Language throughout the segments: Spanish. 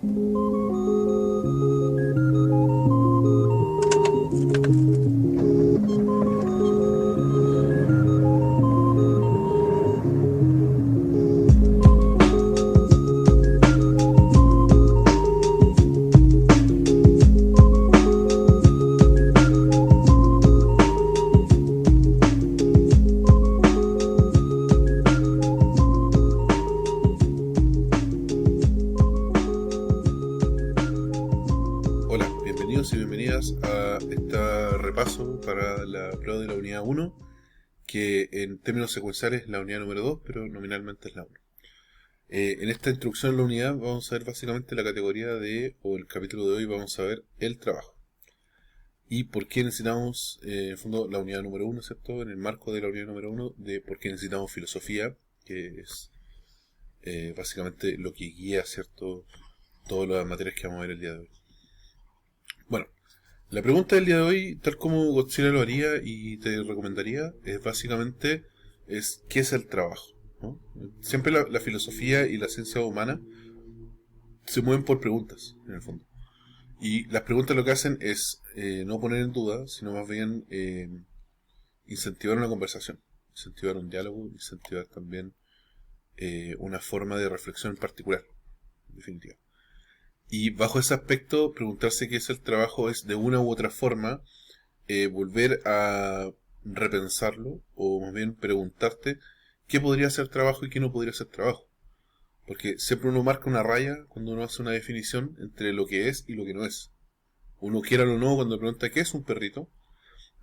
Hola, bienvenidos y bienvenidas a este repaso para la prueba de la unidad 1, que en términos secuenciales es la unidad número 2, pero nominalmente es la 1. En esta introducción a la unidad vamos a ver básicamente la categoría o el capítulo de hoy vamos a ver el trabajo. Y por qué necesitamos, en el fondo, la unidad número 1, ¿cierto? En el marco de la unidad número 1, de por qué necesitamos filosofía, que es básicamente lo que guía, ¿cierto?, todas las materias que vamos a ver el día de hoy. Bueno, la pregunta del día de hoy, tal como Godzilla lo haría y te recomendaría, es básicamente ¿qué es el trabajo? ¿No? Siempre la filosofía y la ciencia humana se mueven por preguntas, en el fondo. Y las preguntas lo que hacen es no poner en duda, sino más bien incentivar una conversación, incentivar un diálogo, incentivar también una forma de reflexión en particular, en definitiva. Y bajo ese aspecto, preguntarse qué es el trabajo es de una u otra forma volver a repensarlo, o más bien preguntarte qué podría ser trabajo y qué no podría ser trabajo. Porque siempre uno marca una raya cuando uno hace una definición entre lo que es y lo que no es. Uno quiera o no, cuando pregunta qué es un perrito,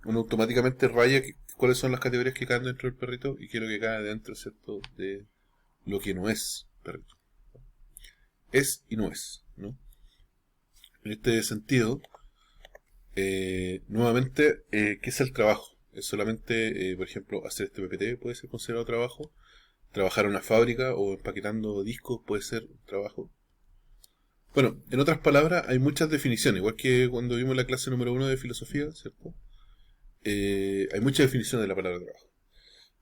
uno automáticamente raya cuáles son las categorías que caen dentro del perrito y qué es lo que cae dentro, ¿cierto?, de lo que no es perrito. Es y no es, ¿no? En este sentido, nuevamente, ¿qué es el trabajo? Es solamente, por ejemplo, hacer este PPT puede ser considerado trabajo. Trabajar en una fábrica o empaquetando discos puede ser trabajo. Bueno, en otras palabras, hay muchas definiciones, igual que cuando vimos la clase número 1 de filosofía, ¿cierto? Hay muchas definiciones de la palabra trabajo.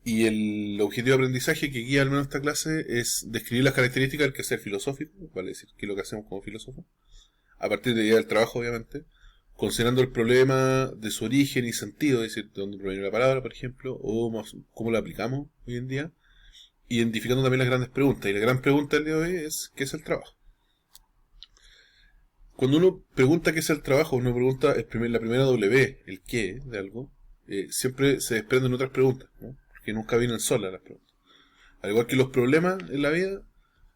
Y el objetivo de aprendizaje que guía al menos esta clase es describir las características del quehacer filosófico, vale decir, qué es lo que hacemos como filósofos, a partir de la idea del trabajo, obviamente, considerando el problema de su origen y sentido, es decir, de dónde proviene la palabra, por ejemplo, o cómo la aplicamos hoy en día, identificando también las grandes preguntas. Y la gran pregunta del día de hoy es, ¿qué es el trabajo? Cuando uno pregunta qué es el trabajo, uno pregunta la primera W, el qué de algo, siempre se desprenden otras preguntas, ¿no? Porque nunca vienen solas las preguntas. Al igual que los problemas en la vida,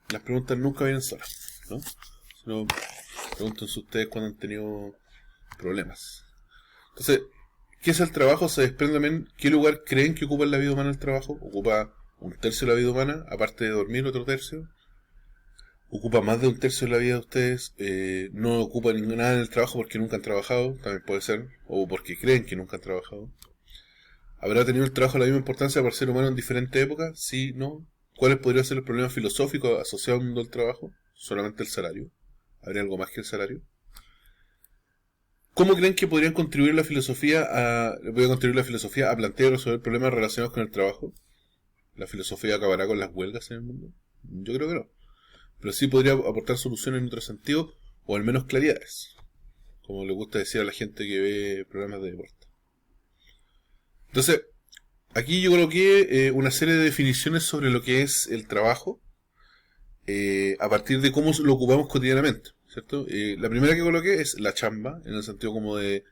las preguntas nunca vienen solas, ¿no? Sino, pregúntense ustedes cuando han tenido problemas. Entonces, ¿qué es el trabajo? Se desprende también qué lugar creen que ocupa en la vida humana el trabajo. ¿Ocupa un tercio de la vida humana, aparte de dormir otro tercio? ¿Ocupa más de un tercio de la vida de ustedes? ¿No ocupa nada en el trabajo porque nunca han trabajado? También puede ser. O porque creen que nunca han trabajado. ¿Habrá tenido el trabajo la misma importancia para el ser humano en diferentes épocas? Sí, no. ¿Cuáles podrían ser los problemas filosóficos asociados al mundo del trabajo? ¿Solamente el salario? ¿Habría algo más que el salario? ¿Cómo creen que podrían contribuir la filosofía a plantear y resolver problemas relacionados con el trabajo? ¿La filosofía acabará con las huelgas en el mundo? Yo creo que no. Pero sí podría aportar soluciones en otro sentido, o al menos claridades, como le gusta decir a la gente que ve programas de deporte. Entonces, aquí yo coloqué una serie de definiciones sobre lo que es el trabajo, a partir de cómo lo ocupamos cotidianamente, ¿cierto? La primera que coloqué es la chamba, en el sentido como de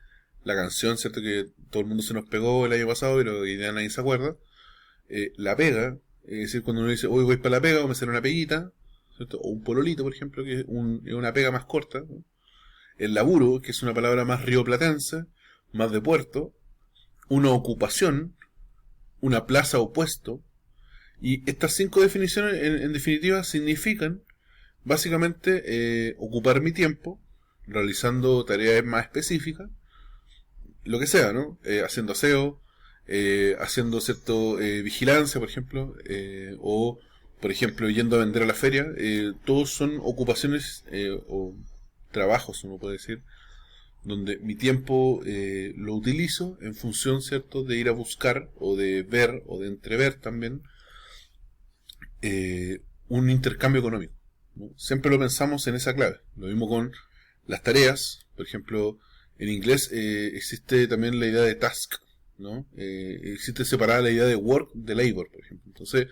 la canción, ¿cierto?, que todo el mundo se nos pegó el año pasado, pero hoy día nadie se acuerda. La pega, es decir, cuando uno dice, hoy voy para la pega, vamos a hacer una peguita, ¿cierto? O un pololito, por ejemplo, que es una pega más corta, ¿no? El laburo, que es una palabra más rioplatense, más de puerto. Una ocupación, una plaza o puesto. Y estas 5 definiciones, en definitiva, significan básicamente ocupar mi tiempo realizando tareas más específicas, lo que sea, ¿no? Haciendo aseo, haciendo vigilancia, por ejemplo, o por ejemplo yendo a vender a la feria. Todos son ocupaciones o trabajos, uno puede decir, donde mi tiempo lo utilizo en función, ¿cierto?, de ir a buscar o de ver o de entrever también un intercambio económico. ¿no? Siempre lo pensamos en esa clave. Lo mismo con las tareas. Por ejemplo, en inglés existe también la idea de task, ¿no? Existe separada la idea de work de labor, por ejemplo. Entonces,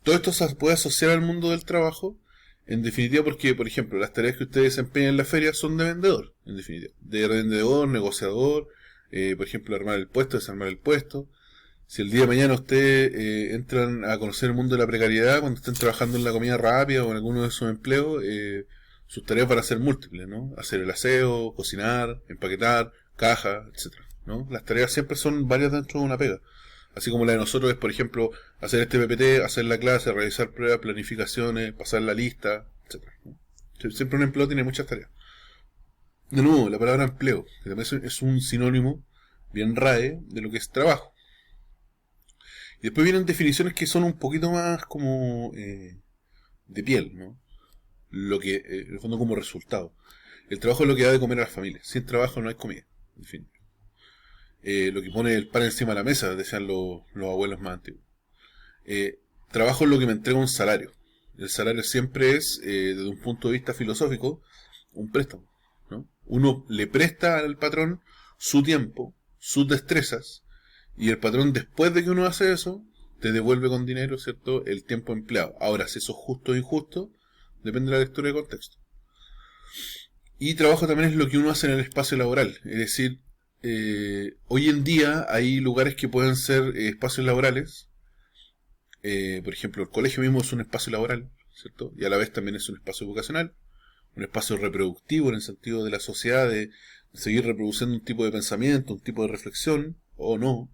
todo esto se puede asociar al mundo del trabajo, en definitiva, porque, por ejemplo, las tareas que usted desempeña en la feria son de vendedor, en definitiva. De vendedor, negociador, por ejemplo, armar el puesto, desarmar el puesto. Si el día de mañana usted entran a conocer el mundo de la precariedad, cuando estén trabajando en la comida rápida o en alguno de sus empleos, sus tareas van a ser múltiples, ¿no? Hacer el aseo, cocinar, empaquetar, caja, etcétera, ¿no? Las tareas siempre son varias dentro de una pega. Así como la de nosotros es, por ejemplo, hacer este PPT, hacer la clase, realizar pruebas, planificaciones, pasar la lista, etcétera, ¿no? Siempre un empleo tiene muchas tareas. De nuevo, la palabra empleo, que también es un sinónimo bien RAE de lo que es trabajo. Y después vienen definiciones que son un poquito más como de piel, ¿no? Lo que, en el fondo, como resultado. El trabajo es lo que da de comer a las familias. Sin trabajo no hay comida, en fin. Lo que pone el pan encima de la mesa, decían los abuelos más antiguos. Trabajo es lo que me entrega un salario. El salario siempre es, desde un punto de vista filosófico, un préstamo, ¿no? Uno le presta al patrón su tiempo, sus destrezas, y el patrón, después de que uno hace eso, te devuelve con dinero, ¿cierto?, el tiempo empleado. Ahora, si eso es justo o injusto, depende de la lectura de contexto. Y trabajo también es lo que uno hace en el espacio laboral. Es decir, hoy en día hay lugares que pueden ser espacios laborales. Por ejemplo, el colegio mismo es un espacio laboral, ¿cierto? Y a la vez también es un espacio vocacional, un espacio reproductivo en el sentido de la sociedad, de seguir reproduciendo un tipo de pensamiento, un tipo de reflexión, o no.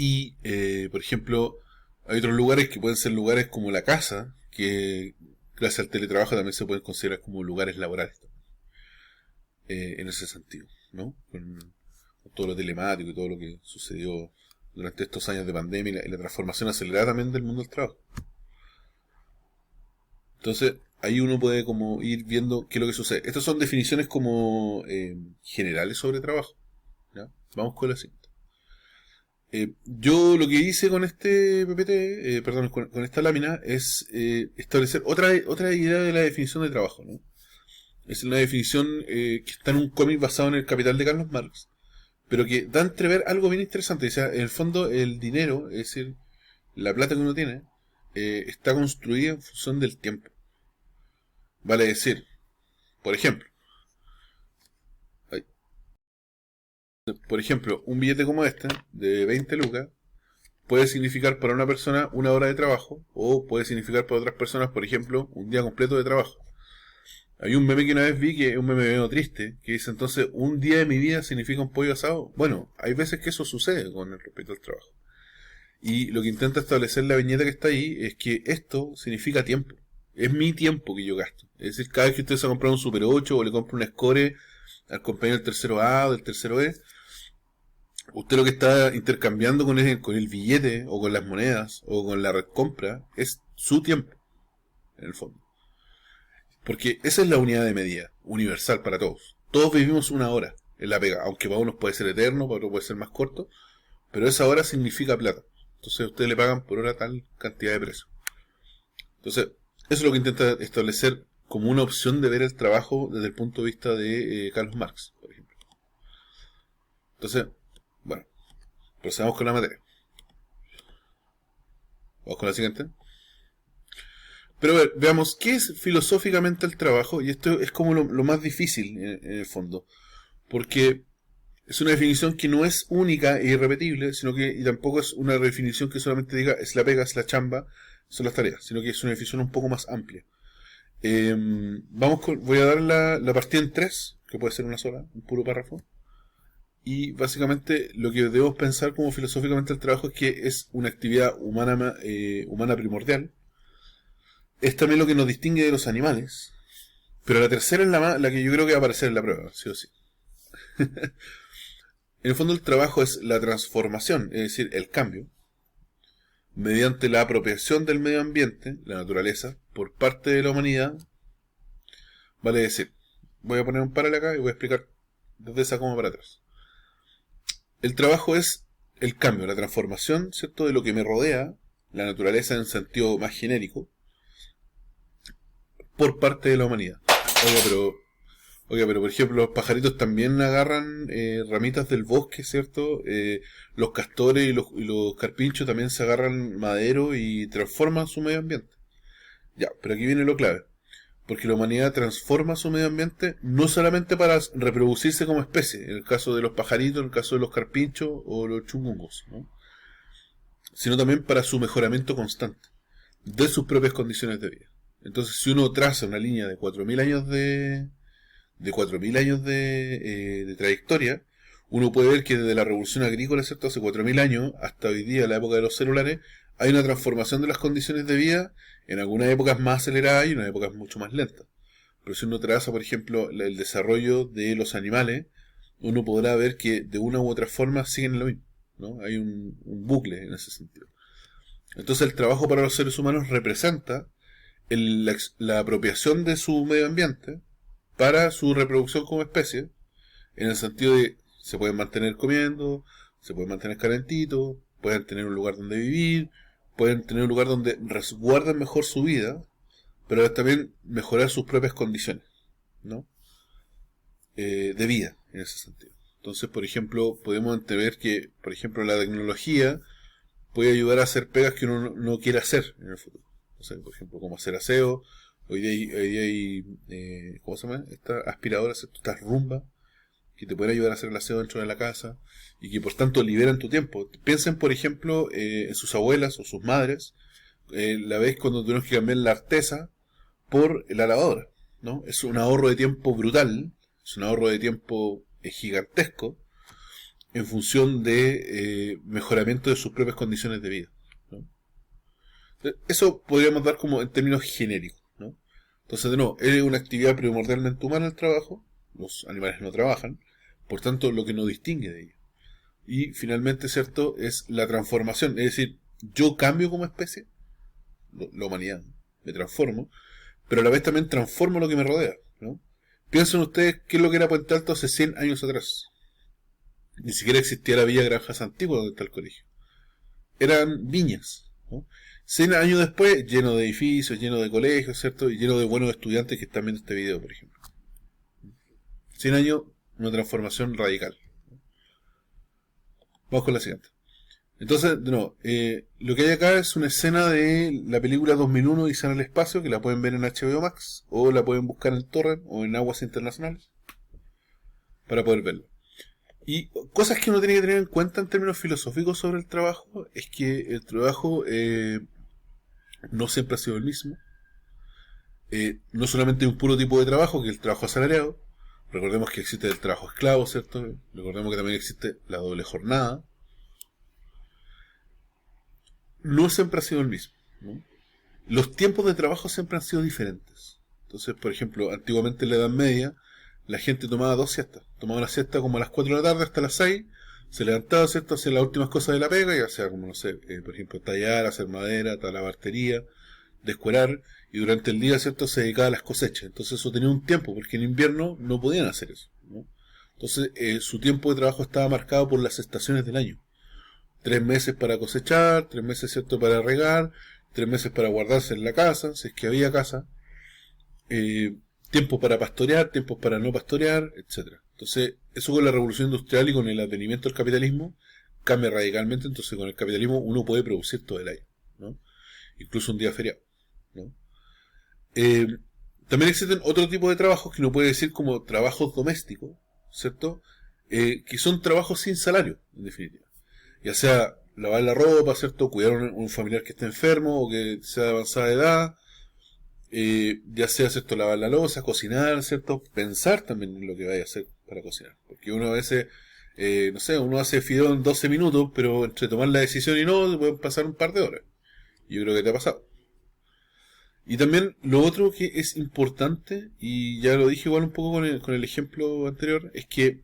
Y, por ejemplo, hay otros lugares que pueden ser lugares como la casa, que gracias al teletrabajo también se pueden considerar como lugares laborales, en ese sentido, ¿no? Con todo lo telemático y todo lo que sucedió durante estos años de pandemia y la transformación acelerada también del mundo del trabajo. Entonces, ahí uno puede como ir viendo qué es lo que sucede. Estas son definiciones como generales sobre trabajo, ¿ya? Vamos con la siguiente. Yo lo que hice con este PPT, perdón, con esta lámina, es establecer otra idea de la definición de trabajo, ¿no? Es una definición que está en un cómic basado en El Capital de Carlos Marx, pero que da a entrever algo bien interesante. O sea, en el fondo, el dinero, es decir, la plata que uno tiene, está construida en función del tiempo. Vale decir, por ejemplo, un billete como este, de 20 lucas, puede significar para una persona una hora de trabajo, o puede significar para otras personas, por ejemplo, un día completo de trabajo. Hay un meme que una vez vi, que es un meme medio triste, que dice entonces, un día de mi vida significa un pollo asado. Bueno, hay veces que eso sucede con el respecto al trabajo. Y lo que intenta establecer la viñeta que está ahí es que esto significa tiempo. Es mi tiempo que yo gasto. Es decir, cada vez que usted se va a comprar un Super 8 o le compra un Score al compañero del tercero A o del tercero E, usted lo que está intercambiando con el billete o con las monedas o con la red compra es su tiempo, en el fondo. Porque esa es la unidad de medida, universal para todos. Todos vivimos una hora en la pega, aunque para unos puede ser eterno, para otros puede ser más corto, pero esa hora significa plata. Entonces a ustedes le pagan por hora tal cantidad de precio. Entonces, eso es lo que intenta establecer como una opción de ver el trabajo desde el punto de vista de Carlos Marx, por ejemplo. Entonces, bueno, procedamos con la materia. Vamos con la siguiente. Pero a ver, veamos qué es filosóficamente el trabajo, y esto es como lo más difícil en el fondo, porque es una definición que no es única e irrepetible, sino que y tampoco es una definición que solamente diga es la pega, es la chamba, son las tareas, sino que es una definición un poco más amplia. Voy a dar la partida en tres, que puede ser una sola, un puro párrafo, y básicamente lo que debemos pensar como filosóficamente el trabajo es que es una actividad humana primordial. Es también lo que nos distingue de los animales. Pero la tercera es la que yo creo que va a aparecer en la prueba, sí o sí. En el fondo el trabajo es la transformación, es decir, el cambio, mediante la apropiación del medio ambiente, la naturaleza, por parte de la humanidad. Vale decir, voy a poner un paralelo acá y voy a explicar desde esa como para atrás. El trabajo es el cambio, la transformación, ¿cierto?, de lo que me rodea, la naturaleza en sentido más genérico, por parte de la humanidad. Oiga, pero por ejemplo, los pajaritos también agarran ramitas del bosque, ¿cierto? Los castores y los carpinchos también se agarran madero y transforman su medio ambiente. Ya, pero aquí viene lo clave. Porque la humanidad transforma su medio ambiente no solamente para reproducirse como especie, en el caso de los pajaritos, en el caso de los carpinchos o los chungungos, ¿no? Sino también para su mejoramiento constante de sus propias condiciones de vida. Entonces, si uno traza una línea de 4.000 años de 4.000 años de trayectoria, uno puede ver que desde la revolución agrícola, ¿cierto?, hace 4.000 años hasta hoy día, la época de los celulares, hay una transformación de las condiciones de vida, en algunas épocas más aceleradas y en otras épocas mucho más lentas. Pero si uno traza, por ejemplo, el desarrollo de los animales, uno podrá ver que de una u otra forma siguen lo mismo, ¿no? Hay un bucle en ese sentido. Entonces el trabajo para los seres humanos representa la apropiación de su medio ambiente para su reproducción como especie, en el sentido de se pueden mantener comiendo, se pueden mantener calentitos, pueden tener un lugar donde vivir, pueden tener un lugar donde resguarden mejor su vida, pero también mejorar sus propias condiciones, ¿no? De vida, en ese sentido. Entonces, por ejemplo, podemos entrever que, por ejemplo, la tecnología puede ayudar a hacer pegas que uno no quiere hacer en el futuro. O sea, por ejemplo, como hacer aseo. Hoy día hay ¿cómo se llama? Estas aspiradoras, estas Roomba, que te pueden ayudar a hacer el aseo dentro de la casa y que por tanto liberan tu tiempo. Piensen, por ejemplo, en sus abuelas o sus madres, la vez cuando tuvieron que cambiar la artesa por la lavadora, ¿no? Es un ahorro de tiempo brutal, es un ahorro de tiempo gigantesco en función de mejoramiento de sus propias condiciones de vida, ¿no? Eso podríamos dar como en términos genéricos, ¿no? Entonces, de nuevo, es una actividad primordialmente humana el trabajo, los animales no trabajan, por tanto, lo que nos distingue de ellos. Y finalmente, ¿cierto?, es la transformación, es decir, yo cambio como especie, la humanidad, me transformo, pero a la vez también transformo lo que me rodea, ¿no? Piensen ustedes qué es lo que era Puente Alto hace 100 años atrás. Ni siquiera existía la Villa Granjas Antigua donde está el colegio. Eran viñas, ¿no? 100 años después, lleno de edificios, lleno de colegios, ¿cierto? Y lleno de buenos estudiantes que están viendo este video, por ejemplo. 100 años, una transformación radical. Vamos con la siguiente. Entonces, de nuevo, lo que hay acá es una escena de la película 2001 Odisea en el espacio, que la pueden ver en HBO Max, o la pueden buscar en torrent o en aguas internacionales, para poder verlo. Y cosas que uno tiene que tener en cuenta en términos filosóficos sobre el trabajo, es que el trabajo no siempre ha sido el mismo. No solamente hay un puro tipo de trabajo, que es el trabajo asalariado. Recordemos que existe el trabajo esclavo, ¿cierto? Recordemos que también existe la doble jornada. No siempre ha sido el mismo, ¿no? Los tiempos de trabajo siempre han sido diferentes. Entonces, por ejemplo, antiguamente en la Edad Media, la gente tomaba 2 siestas. Tomaba una siesta como a las 4 de la tarde hasta las 6, se levantaba, ¿cierto?, hacía las últimas cosas de la pega, ya sea como, no sé, por ejemplo, tallar, hacer madera, talabartería, descuerar, y durante el día, ¿cierto?, se dedicaba a las cosechas. Entonces eso tenía un tiempo, porque en invierno no podían hacer eso, ¿no? Entonces su tiempo de trabajo estaba marcado por las estaciones del año. 3 meses para cosechar, 3 meses, ¿cierto?, para regar, 3 meses para guardarse en la casa, si es que había casa, tiempo para pastorear, tiempos para no pastorear, etcétera. Entonces, eso con la revolución industrial y con el advenimiento del capitalismo cambia radicalmente. Entonces, con el capitalismo uno puede producir todo el año, ¿no? Incluso un día feriado, ¿no? También existen otro tipo de trabajos que uno puede decir como trabajos domésticos, ¿cierto? Que son trabajos sin salario, en definitiva. Ya sea lavar la ropa, ¿cierto?, cuidar a un familiar que esté enfermo o que sea de avanzada edad, ya sea, ¿cierto?, lavar la loza, cocinar, ¿cierto?, pensar también en lo que vaya a hacer para cocinar, porque uno a veces, no sé, uno hace fideo en 12 minutos, pero entre tomar la decisión y no, pueden pasar un par de horas. Yo creo que te ha pasado. Y también lo otro que es importante, y ya lo dije igual un poco con el ejemplo anterior, es que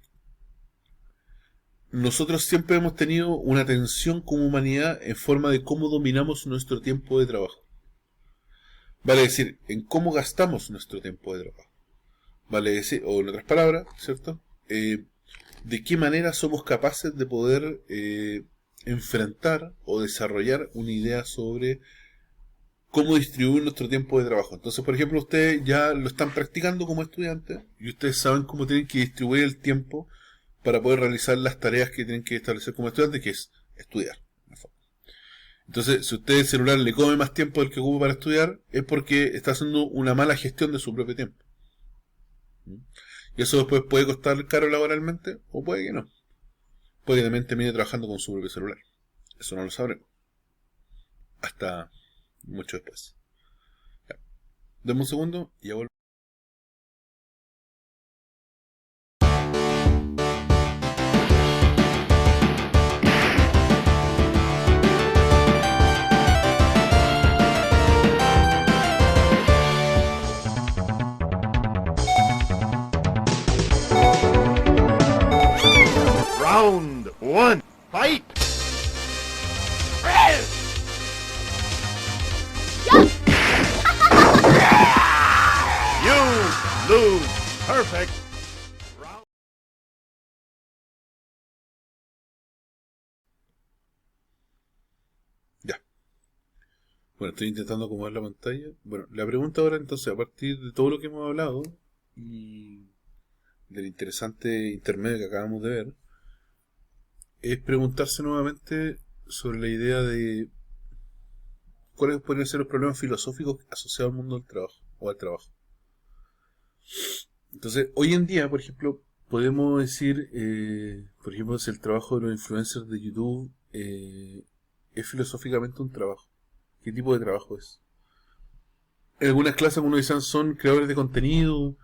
nosotros siempre hemos tenido una tensión como humanidad en forma de cómo dominamos nuestro tiempo de trabajo. Vale decir, en cómo gastamos nuestro tiempo de trabajo. Vale decir, o en otras palabras, ¿cierto? De qué manera somos capaces de poder enfrentar o desarrollar una idea sobre cómo distribuir nuestro tiempo de trabajo. Entonces, por ejemplo, ustedes ya lo están practicando como estudiantes y ustedes saben cómo tienen que distribuir el tiempo para poder realizar las tareas que tienen que establecer como estudiantes, que es estudiar. Entonces, si usted el celular le come más tiempo del que ocupa para estudiar, es porque está haciendo una mala gestión de su propio tiempo. Y eso después puede costar caro laboralmente, o puede que no. Puede que también termine trabajando con su propio celular. Eso no lo sabremos. Hasta mucho después. Ya. Deme un segundo y ya vuelvo. Round one, fight! You lose. Perfect. Ya. Bueno, estoy intentando acomodar la pantalla. Bueno, la pregunta ahora entonces, a partir de todo lo que hemos hablado y del interesante intermedio que acabamos de ver, es preguntarse nuevamente sobre la idea de cuáles pueden ser los problemas filosóficos asociados al mundo del trabajo o al trabajo. Entonces, hoy en día, por ejemplo, podemos decir, por ejemplo, si el trabajo de los influencers de YouTube es filosóficamente un trabajo. ¿Qué tipo de trabajo es? En algunas clases, algunos dicen, son creadores de contenido,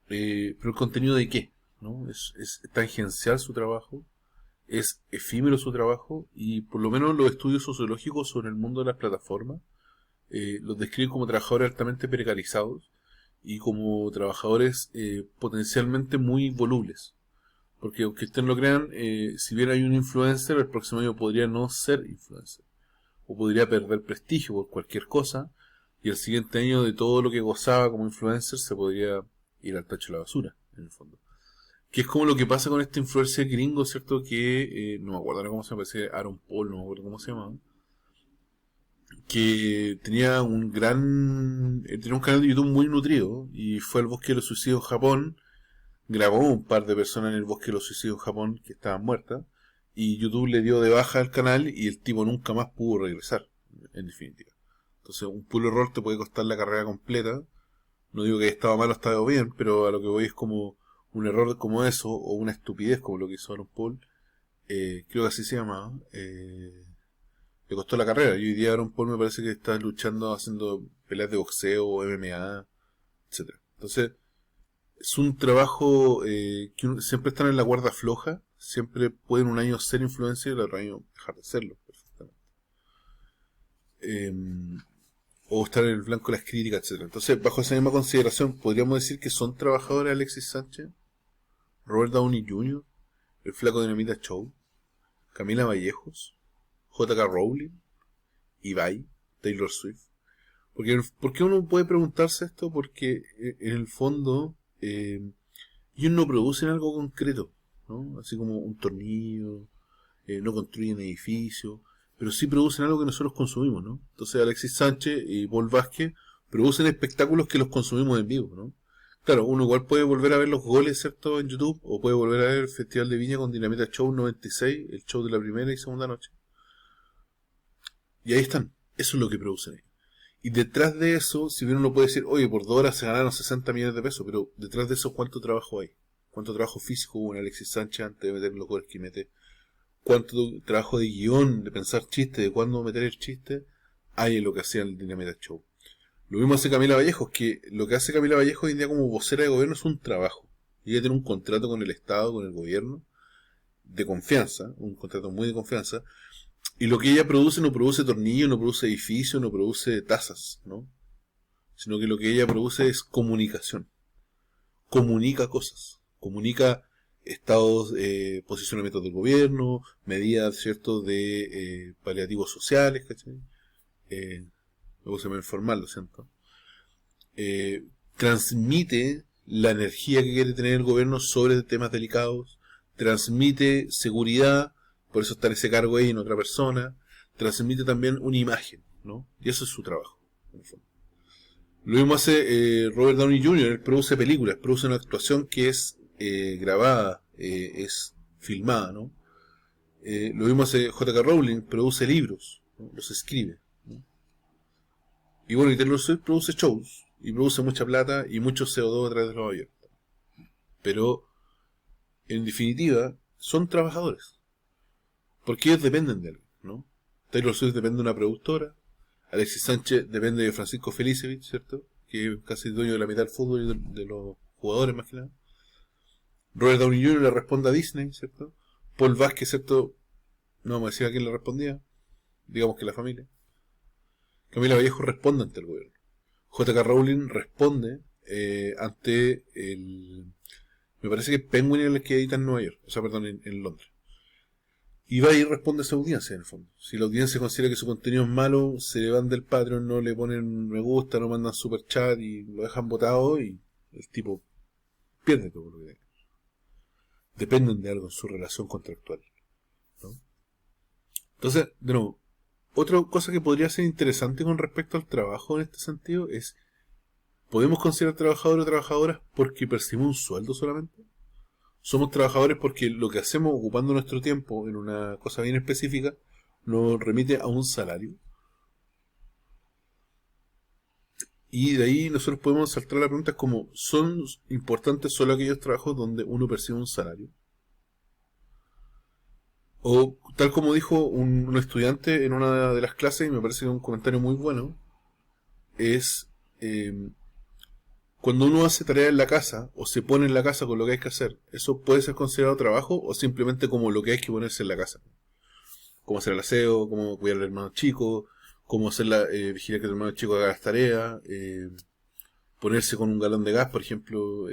pero ¿el contenido de qué? ¿No? ¿Es tangencial su trabajo? ¿Es efímero su trabajo? Y por lo menos los estudios sociológicos sobre el mundo de las plataformas los describen como trabajadores altamente precarizados y como trabajadores potencialmente muy volubles. Porque aunque ustedes no lo crean, si bien hay un influencer, el próximo año podría no ser influencer. O podría perder prestigio por cualquier cosa. Y el siguiente año de todo lo que gozaba como influencer se podría ir al tacho de la basura, en el fondo. Que es como lo que pasa con este influencer gringo, ¿cierto? Que no me acuerdo ahora cómo se llama, parece Aaron Paul, no me acuerdo cómo se llama. Que tenía un tenía un canal de YouTube muy nutrido y fue al bosque de los suicidios en Japón, grabó un par de personas en el bosque de los suicidios en Japón que estaban muertas y YouTube le dio de baja al canal y el tipo nunca más pudo regresar, en definitiva. Entonces un puro error te puede costar la carrera completa. No digo que estaba mal o estaba bien, pero a lo que voy es como un error como eso o una estupidez como lo que hizo Aaron Paul, creo que así se llama, le costó la carrera. Y hoy día Aaron Paul me parece que está luchando, haciendo peleas de boxeo, MMA, etcétera. Entonces, es un trabajo que siempre están en la cuerda floja, siempre pueden un año ser influencer y el otro año dejar de serlo, perfectamente. O estar en el blanco de las críticas, etcétera. Entonces, bajo esa misma consideración, podríamos decir que son trabajadores Alexis Sánchez, Robert Downey Jr., el Flaco Dinamita Show, Camila Vallejos, J.K. Rowling, Ibai, Taylor Swift. ¿Por qué uno puede preguntarse esto? Porque en el fondo ellos no producen algo concreto, ¿no? Así como un tornillo, no construyen edificios, pero sí producen algo que nosotros consumimos, ¿no? Entonces Alexis Sánchez y Paul Vázquez producen espectáculos que los consumimos en vivo, ¿no? Claro, uno igual puede volver a ver los goles, ¿cierto? En YouTube, o puede volver a ver el Festival de Viña con Dinamita Show 96, el show de la primera y segunda noche. Y ahí están, eso es lo que producen ellos. Y detrás de eso, si bien uno puede decir, oye, por 2 horas se ganaron 60 millones de pesos, pero detrás de eso, ¿cuánto trabajo hay? ¿Cuánto trabajo físico hubo en Alexis Sánchez antes de meter los goles que mete? ¿Cuánto trabajo de guión, de pensar chistes, de cuándo meter el chiste hay en lo que hacía el Dinamita Show? Lo mismo hace Camila Vallejos, que lo que hace Camila Vallejos hoy en día como vocera de gobierno es un trabajo. Y ella tiene un contrato con el Estado, con el gobierno, de confianza, un contrato muy de confianza, y lo que ella produce no produce tornillos, no produce edificios, no produce tazas, ¿no? Sino que lo que ella produce es comunicación. Comunica cosas, comunica estados, posicionamientos del gobierno, medidas, ¿cierto?, de paliativos sociales, ¿cachai? Luego se me informal, lo siento. Transmite la energía que quiere tener el gobierno sobre temas delicados, transmite seguridad, por eso está en ese cargo ahí en otra persona, transmite también una imagen, ¿no? Y eso es su trabajo, en el fondo. Lo mismo hace Robert Downey Jr., él produce películas, produce una actuación que es grabada, es filmada, ¿no? Lo mismo hace J.K. Rowling, produce libros, ¿no? Los escribe, ¿no? Y bueno, y Taylor Swift produce shows, y produce mucha plata y mucho CO2 a través de Nueva York. Pero, en definitiva, son trabajadores. Porque ellos dependen de algo, ¿no? Taylor Swift depende de una productora, Alexis Sánchez depende de Francisco Felicevich, ¿cierto? Que es casi dueño de la mitad del fútbol y de los jugadores más que nada. Robert Downey Jr. le responde a Disney, ¿cierto? Paul Vázquez, ¿cierto? No vamos a decir a quién le respondía. Digamos que la familia. Camila Vallejo responde ante el gobierno. J.K. Rowling responde ante el... Me parece que Penguin es el que edita en Nueva York. O sea, perdón, en Londres. Y va y responde a su audiencia, en el fondo. Si la audiencia considera que su contenido es malo, se le van del Patreon, no le ponen me gusta, no mandan super chat y lo dejan botado y el tipo pierde todo lo que tiene. Dependen de algo en su relación contractual, ¿no? Entonces, de nuevo, otra cosa que podría ser interesante con respecto al trabajo en este sentido es, ¿podemos considerar trabajadores o trabajadoras porque percibimos un sueldo solamente? ¿Somos trabajadores porque lo que hacemos ocupando nuestro tiempo en una cosa bien específica nos remite a un salario? Y de ahí nosotros podemos saltar la pregunta como, ¿son importantes solo aquellos trabajos donde uno percibe un salario? O tal como dijo un estudiante en una de las clases, y me parece que un comentario muy bueno, es cuando uno hace tarea en la casa o se pone en la casa con lo que hay que hacer, ¿eso puede ser considerado trabajo o simplemente como lo que hay que ponerse en la casa? Cómo hacer el aseo, cómo cuidar al hermano chico, cómo hacer vigilar que el hermano chico haga las tareas, ponerse con un galón de gas, por ejemplo,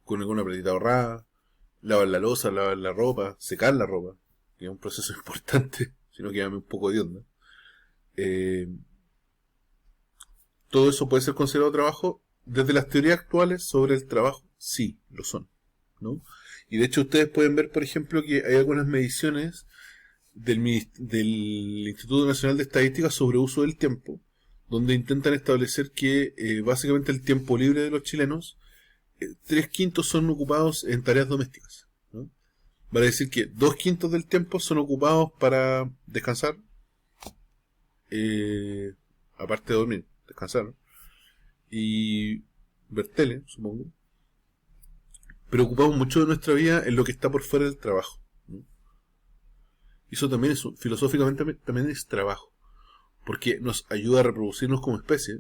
con alguna platita ahorrada, lavar la loza, lavar la ropa, secar la ropa, que es un proceso importante, si no queda un poco de onda. Todo eso puede ser considerado trabajo. Desde las teorías actuales sobre el trabajo, sí, lo son, ¿no? Y de hecho ustedes pueden ver, por ejemplo, que hay algunas mediciones del Instituto Nacional de Estadística sobre uso del tiempo, donde intentan establecer que básicamente el tiempo libre de los chilenos, 3/5 son ocupados en tareas domésticas, ¿no? Vale decir que 2/5 del tiempo son ocupados para descansar, aparte de dormir, descansar y ver tele, supongo. Pero ocupamos mucho de nuestra vida en lo que está por fuera del trabajo, ¿no? Y eso también es, filosóficamente también es trabajo, porque nos ayuda a reproducirnos como especie,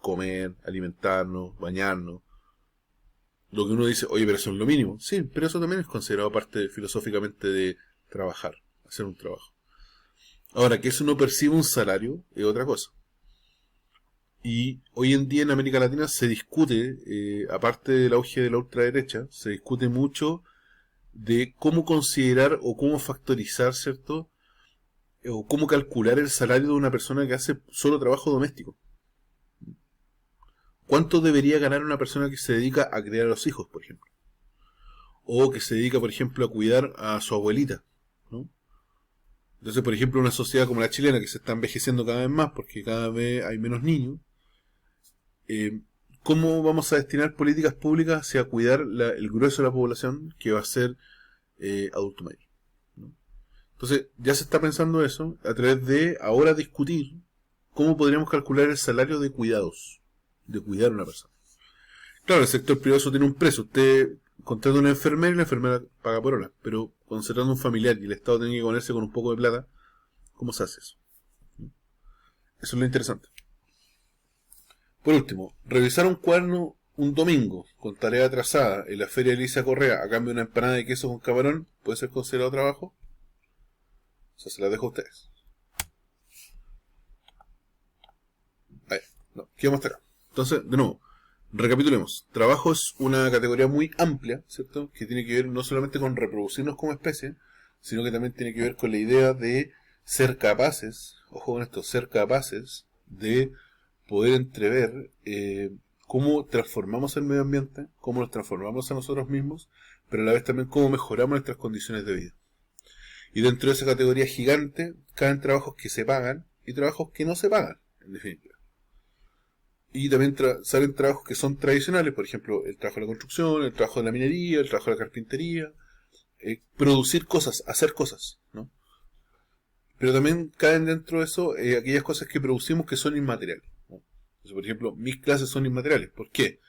comer, alimentarnos, bañarnos. Lo que uno dice, oye, pero eso es lo mínimo. Sí, pero eso también es considerado parte filosóficamente de trabajar, hacer un trabajo. Ahora, que eso no percibe un salario es otra cosa. Y hoy en día en América Latina se discute, aparte del auge de la ultraderecha, se discute mucho de cómo considerar o cómo factorizar, ¿cierto? O cómo calcular el salario de una persona que hace solo trabajo doméstico. ¿Cuánto debería ganar una persona que se dedica a criar a los hijos, por ejemplo? O que se dedica, por ejemplo, a cuidar a su abuelita, ¿no? Entonces, por ejemplo, una sociedad como la chilena, que se está envejeciendo cada vez más porque cada vez hay menos niños, ¿cómo vamos a destinar políticas públicas hacia cuidar el grueso de la población que va a ser adulto mayor, ¿no? Entonces, ya se está pensando eso a través de ahora discutir cómo podríamos calcular el salario de cuidados, de cuidar a una persona. Claro, el sector privado eso tiene un precio. Usted contrata a una enfermera y la enfermera paga por hora, pero cuando se trata de un familiar y el Estado tiene que ponerse con un poco de plata, ¿cómo se hace eso? Eso es lo interesante. Por último, revisar un cuaderno un domingo con tarea atrasada en la feria de Elisa Correa a cambio de una empanada de queso con camarón puede ser considerado trabajo. O sea, se las dejo a ustedes. Ahí, no, quedamos hasta acá. Entonces, de nuevo, recapitulemos. Trabajo es una categoría muy amplia, ¿cierto? Que tiene que ver no solamente con reproducirnos como especie, sino que también tiene que ver con la idea de ser capaces, ojo con esto, ser capaces de poder entrever cómo transformamos el medio ambiente, cómo nos transformamos a nosotros mismos, pero a la vez también cómo mejoramos nuestras condiciones de vida. Y dentro de esa categoría gigante caen trabajos que se pagan y trabajos que no se pagan, en definitiva. Y también salen trabajos que son tradicionales, por ejemplo, el trabajo de la construcción, el trabajo de la minería, el trabajo de la carpintería, producir cosas, hacer cosas, ¿no? Pero también caen dentro de eso aquellas cosas que producimos que son inmateriales, ¿no? Entonces, por ejemplo, mis clases son inmateriales. ¿Por qué?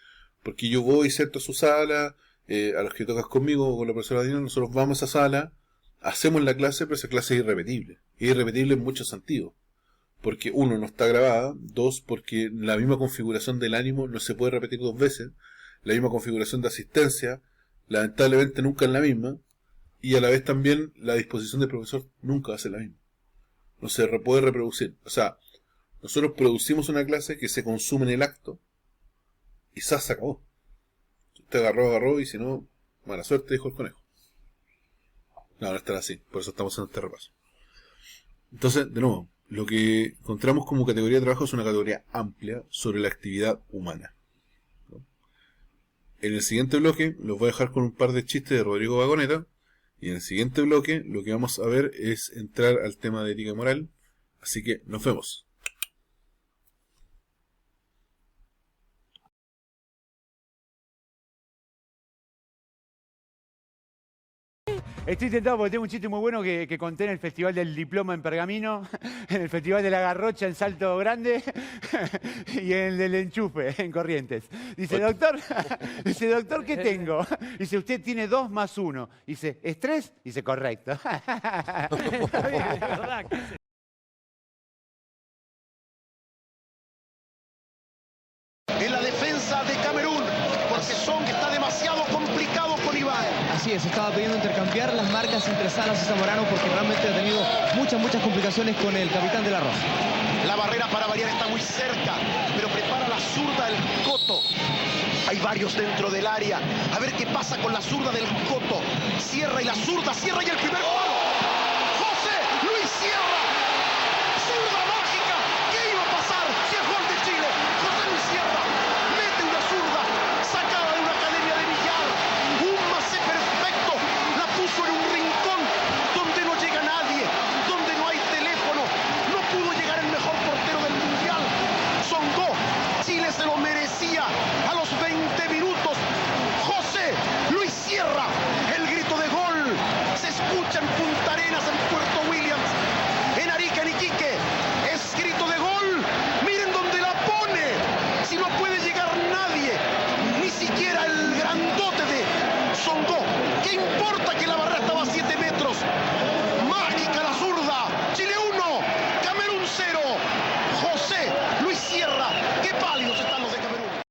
Porque yo voy, ¿cierto?, a su sala, a los que tocas conmigo, con la profesora Dina, nosotros vamos a esa sala, hacemos la clase, pero esa clase es irrepetible. Es irrepetible en muchos sentidos. Porque uno, no está grabada, dos, porque la misma configuración del ánimo no se puede repetir dos veces, la misma configuración de asistencia, lamentablemente nunca es la misma, y a la vez también la disposición del profesor nunca va a ser la misma. No se puede reproducir. O sea, nosotros producimos una clase que se consume en el acto, y se acabó. Si usted agarró, y si no, mala suerte, dijo el conejo. No estará así, por eso estamos haciendo este repaso. Entonces, de nuevo, lo que encontramos como categoría de trabajo es una categoría amplia sobre la actividad humana, ¿no? En el siguiente bloque los voy a dejar con un par de chistes de Rodrigo Vagoneta, y en el siguiente bloque lo que vamos a ver es entrar al tema de ética y moral, así que nos vemos. Estoy tentado porque tengo un chiste muy bueno que conté en el Festival del Diploma en Pergamino, en el Festival de la Garrocha en Salto Grande y en el del Enchufe en Corrientes. Dice, doctor, ¿qué tengo? Dice, usted tiene 2 más 1. Dice, ¿estrés? Dice, correcto. En la defensa de Camerún, porque Song está demasiado complicado con Iván. Así es, estaba pidiendo intercambiar las marcas entre Salas y Zamorano porque realmente ha tenido muchas complicaciones con el capitán de la Roja. La barrera para variar está muy cerca, pero prepara la zurda el Coto. Hay varios dentro del área. A ver qué pasa con la zurda del Coto. Cierra y la zurda, cierra y el primer palo. José Luis Sierra. Zurda mágica. ¿Qué iba a pasar si es gol de Chile? José Luis Sierra mete una zurda sacada de una academia de billar. Un mase perfecto. La puso en un rincón donde no llega nadie, donde no hay teléfono. No pudo llegar el mejor portero del mundial. Songo. Chile se lo merecía a los 20 minutos. José Luis Sierra. El grito de gol se escucha en Punta Arenas, en Puerto Williams, en Arica, en Iquique. Es grito de gol. Miren dónde la pone. Si no puede llegar nadie, ni siquiera el grandote de Songo. ¿Qué importa que la barrera estaba a 7 metros? Mágica la zurda. Chile 1, Camerún 0. José Luis Sierra. Qué pálidos están los de Camerún.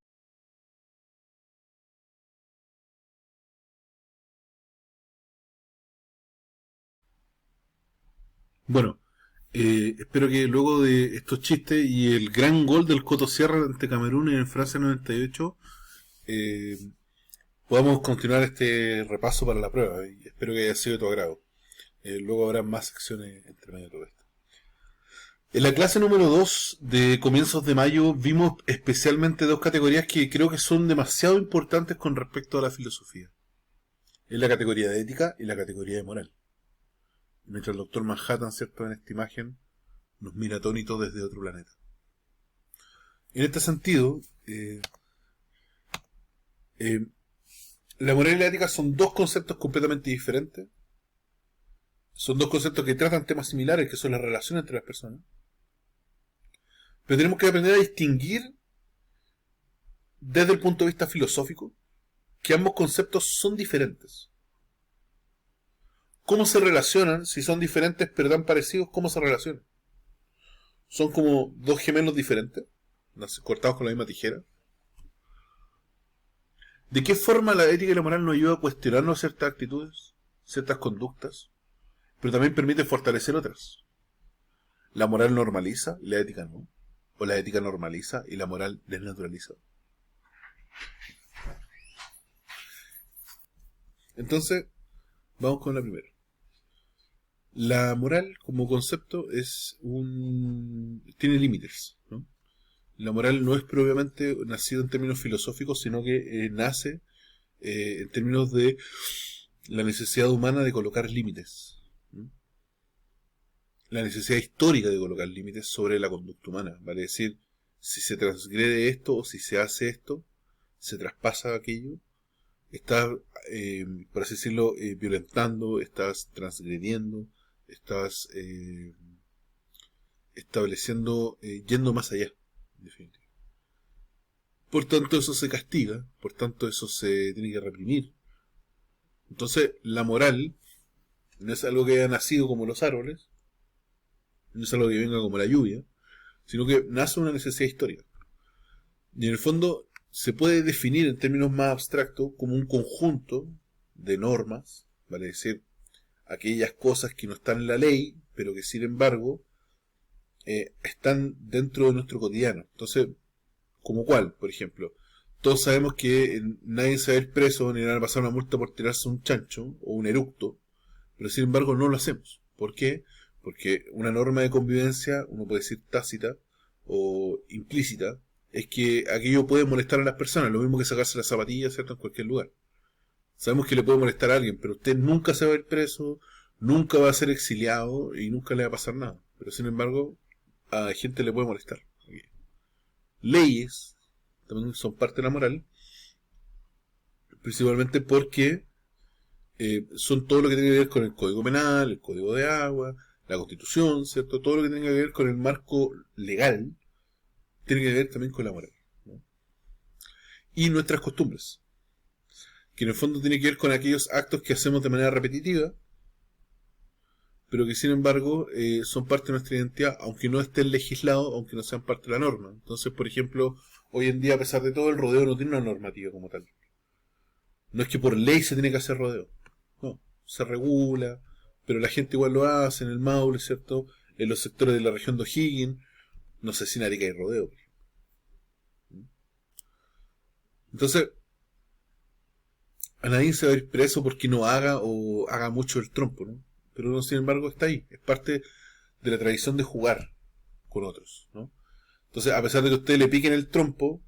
Bueno, espero que luego de estos chistes y el gran gol del Coto Sierra ante Camerún en Francia 98, podamos continuar este repaso para la prueba, y espero que haya sido de tu agrado. Luego habrá más secciones entre medio de todo esto. En la clase número 2 de comienzos de mayo vimos especialmente 2 categorías que creo que son demasiado importantes con respecto a la filosofía. Es la categoría de ética y la categoría de moral. Mientras el doctor Manhattan, ¿cierto?, en esta imagen, nos mira atónito desde otro planeta. En este sentido, la moral y la ética son 2 conceptos completamente diferentes. Son 2 conceptos que tratan temas similares, que son las relaciones entre las personas. Pero tenemos que aprender a distinguir, desde el punto de vista filosófico, que ambos conceptos son diferentes. ¿Cómo se relacionan? Si son diferentes pero tan parecidos, ¿cómo se relacionan? ¿Son como 2 gemelos diferentes, cortados con la misma tijera? ¿De qué forma la ética y la moral nos ayuda a cuestionarnos ciertas actitudes, ciertas conductas, pero también permite fortalecer otras? ¿La moral normaliza y la ética no? ¿O la ética normaliza y la moral desnaturaliza? Entonces, vamos con la primera. La moral como concepto tiene límites, ¿no? La moral no es propiamente nacido en términos filosóficos, sino que nace en términos de la necesidad humana de colocar límites, ¿no? la necesidad histórica de colocar límites sobre la conducta humana. Vale decir, si se transgrede esto o si se hace esto, se traspasa aquello, estás, por así decirlo, violentando, estás transgrediendo, estás estableciendo, yendo más allá, en definitiva. Por tanto, eso se castiga, por tanto, eso se tiene que reprimir. Entonces, la moral no es algo que haya nacido como los árboles, no es algo que venga como la lluvia, sino que nace una necesidad histórica. Y en el fondo se puede definir en términos más abstractos como un conjunto de normas, vale decir, aquellas cosas que no están en la ley, pero que sin embargo están dentro de nuestro cotidiano. Entonces, ¿como cuál? Por ejemplo, todos sabemos que nadie se va a ir preso ni van a pasar una multa por tirarse un chancho o un eructo, pero sin embargo no lo hacemos. ¿Por qué? Porque una norma de convivencia, uno puede decir tácita o implícita, es que aquello puede molestar a las personas, lo mismo que sacarse las zapatillas, ¿cierto?, en cualquier lugar. Sabemos que le puede molestar a alguien, pero usted nunca se va a ir preso, nunca va a ser exiliado y nunca le va a pasar nada. Pero sin embargo, a gente le puede molestar. Leyes también son parte de la moral, principalmente porque son todo lo que tiene que ver con el Código Penal, el Código de Agua, la Constitución, ¿cierto? Todo lo que tenga que ver con el marco legal tiene que ver también con la moral, ¿no? Y nuestras costumbres, que en el fondo tiene que ver con aquellos actos que hacemos de manera repetitiva, pero que sin embargo son parte de nuestra identidad, aunque no estén legislados, aunque no sean parte de la norma. Entonces, por ejemplo, hoy en día, a pesar de todo, el rodeo no tiene una normativa como tal. No es que por ley se tiene que hacer rodeo, no, se regula, pero la gente igual lo hace en el Maule, ¿cierto? En los sectores de la región de O'Higgins, no sé si en Arica hay rodeo. Entonces, a nadie se va a ir preso porque no haga o haga mucho el trompo, ¿no? Pero uno, sin embargo, está ahí. Es parte de la tradición de jugar con otros, ¿no? Entonces, a pesar de que a usted le piquen el trompo,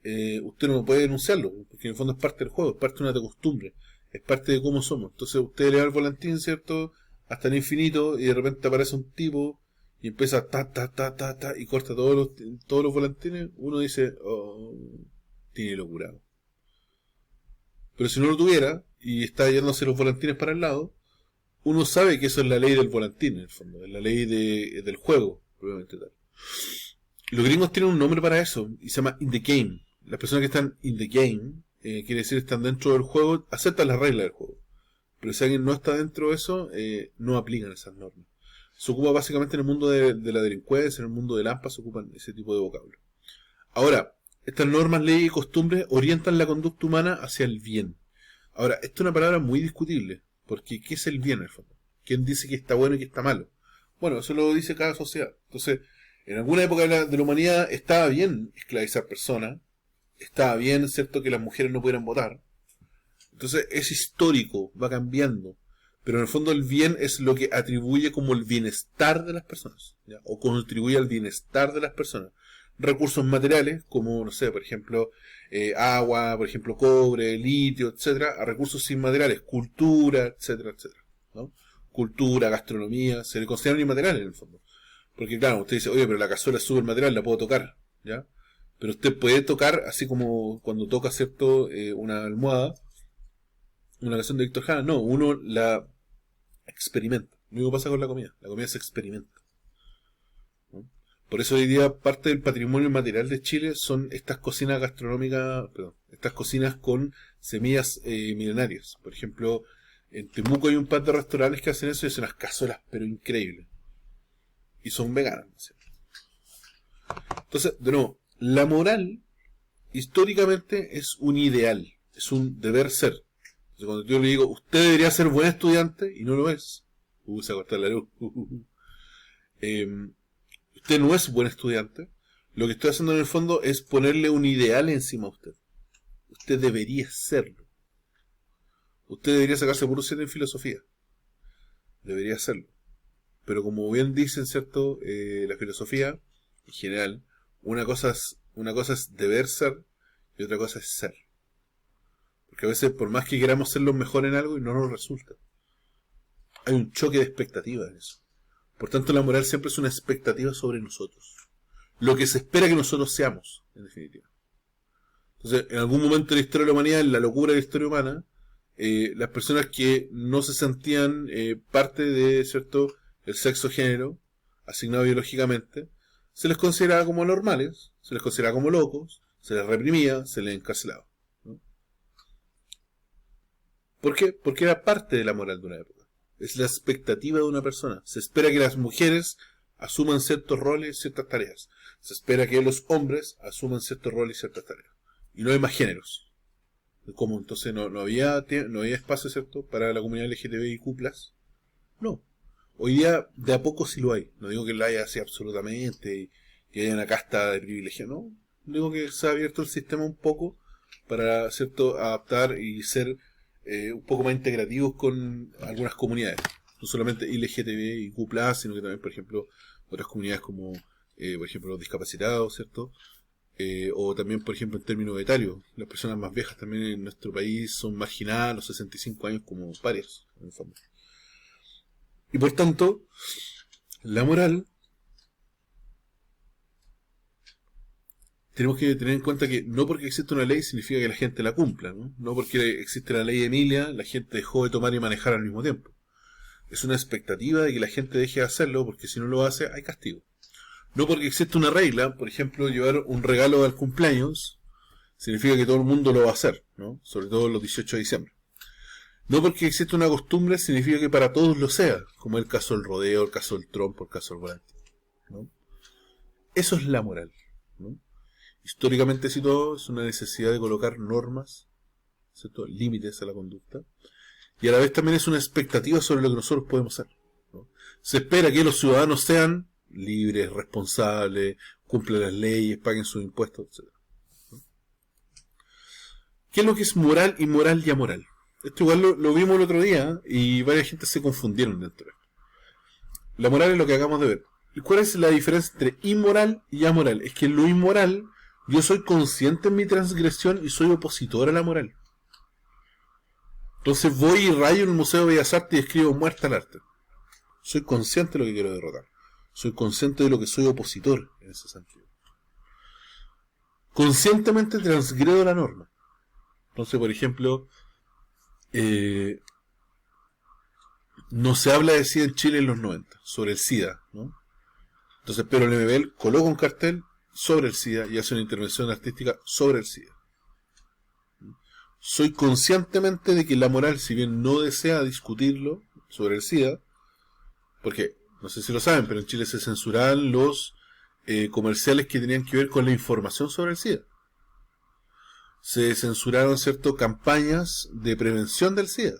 usted no puede denunciarlo, porque en el fondo es parte del juego, es parte de una costumbre, es parte de cómo somos. Entonces, usted le da el volantín, ¿cierto?, hasta el infinito, y de repente aparece un tipo y empieza ta, y corta todos los volantines. Uno dice, oh, tiene locura. Pero si no lo tuviera y está yéndose los volantines para el lado, uno sabe que eso es la ley del volantín, en el fondo, es la ley del juego, probablemente tal. Los gringos tienen un nombre para eso y se llama in the game. Las personas que están in the game, quiere decir están dentro del juego, aceptan las reglas del juego. Pero si alguien no está dentro de eso, no aplican esas normas. Se ocupa básicamente en el mundo de la delincuencia, en el mundo del AMPA se ocupan ese tipo de vocablo. Ahora, estas normas, leyes y costumbres orientan la conducta humana hacia el bien. Ahora, esto es una palabra muy discutible, porque ¿qué es el bien en el fondo? ¿Quién dice que está bueno y que está malo? Bueno, eso lo dice cada sociedad. Entonces, en alguna época de la humanidad estaba bien esclavizar personas, estaba bien, ¿cierto?, que las mujeres no pudieran votar. Entonces, es histórico, va cambiando. Pero en el fondo el bien es lo que atribuye como el bienestar de las personas, ¿ya? O contribuye al bienestar de las personas. Recursos materiales, como, no sé, por ejemplo, agua, por ejemplo, cobre, litio, etcétera, a recursos inmateriales, cultura, etcétera, etcétera, ¿no? Cultura, gastronomía, se le consideran inmateriales en el fondo. Porque claro, usted dice, oye, pero la cazuela es súper material, la puedo tocar, ¿ya? Pero usted puede tocar, así como cuando toca, ¿cierto?, una almohada, una canción de Víctor Jara. No, uno la experimenta. Lo mismo pasa con la comida se experimenta, ¿no? Por eso hoy día parte del patrimonio material de Chile son estas cocinas gastronómicas, perdón, estas cocinas con semillas milenarias. Por ejemplo, en Temuco hay un par de restaurantes que hacen eso y hacen unas cazuelas, pero increíbles. Y son veganas, ¿sí? Entonces, de nuevo, la moral históricamente es un ideal, es un deber ser. Entonces, cuando yo le digo, usted debería ser buen estudiante, y no lo es, se corta la luz, usted no es buen estudiante, lo que estoy haciendo en el fondo es ponerle un ideal encima a usted. Usted debería serlo. Usted debería sacarse por un 7 en filosofía. Debería serlo. Pero como bien dicen, ¿cierto?, la filosofía, en general, una cosa es deber ser y otra cosa es ser. Porque a veces, por más que queramos ser los mejores en algo, y no nos resulta. Hay un choque de expectativas en eso. Por tanto, la moral siempre es una expectativa sobre nosotros. Lo que se espera que nosotros seamos, en definitiva. Entonces, en algún momento de la historia de la humanidad, en la locura de la historia humana, las personas que no se sentían parte de, ¿cierto?, el sexo género, asignado biológicamente, se les consideraba como normales, se les consideraba como locos, se les reprimía, se les encarcelaba, ¿no? ¿Por qué? Porque era parte de la moral de una época. Es la expectativa de una persona. Se espera que las mujeres asuman ciertos roles y ciertas tareas. Se espera que los hombres asuman ciertos roles y ciertas tareas. Y no hay más géneros. ¿Cómo? Entonces no había espacio, ¿cierto?, para la comunidad LGTBIQ+. No. Hoy día de a poco sí lo hay. No digo que lo haya así absolutamente y que haya una casta de privilegiados. No. Digo que se ha abierto el sistema un poco para, ¿cierto?, adaptar y ser un poco más integrativos con algunas comunidades. No solamente LGTBIQ+, sino que también, por ejemplo, otras comunidades como, por ejemplo, los discapacitados, ¿cierto? O también, por ejemplo, en términos etarios. Las personas más viejas también en nuestro país son marginadas a los 65 años como parias, en el fondo. Y por tanto, la moral, tenemos que tener en cuenta que no porque existe una ley significa que la gente la cumpla, ¿no? No porque existe la ley de Emilia, la gente dejó de tomar y manejar al mismo tiempo. Es una expectativa de que la gente deje de hacerlo, porque si no lo hace, hay castigo. No porque existe una regla, por ejemplo, llevar un regalo al cumpleaños, significa que todo el mundo lo va a hacer, ¿no? Sobre todo los 18 de diciembre. No porque existe una costumbre, significa que para todos lo sea, como el caso del rodeo, el caso del trompo, el caso del volante, ¿no? Eso es la moral, ¿no? Históricamente situado, es una necesidad de colocar normas, ¿cierto?, límites a la conducta, y a la vez también es una expectativa sobre lo que nosotros podemos hacer, ¿no? Se espera que los ciudadanos sean libres, responsables, cumplan las leyes, paguen sus impuestos, etc., ¿no? ¿Qué es lo que es moral, inmoral y amoral? Esto igual lo vimos el otro día y varias gente se confundieron dentro de esto. La moral es lo que acabamos de ver. ¿Y cuál es la diferencia entre inmoral y amoral? Es que en lo inmoral yo soy consciente en mi transgresión y soy opositor a la moral. Entonces voy y rayo en el Museo de Bellas Artes y escribo muerta al arte. Soy consciente de lo que quiero derrotar. Soy consciente de lo que soy opositor en ese sentido. Conscientemente transgredo la norma. Entonces, por ejemplo, no se habla de SIDA en Chile en los 90, sobre el SIDA, ¿no? Entonces Pedro Lemebel coloca un cartel sobre el SIDA y hace una intervención artística sobre el SIDA. Soy conscientemente de que la moral, si bien no desea discutirlo sobre el SIDA, porque, no sé si lo saben, pero en Chile se censuraban los comerciales que tenían que ver con la información sobre el SIDA. Se censuraron, ¿cierto?, campañas de prevención del SIDA.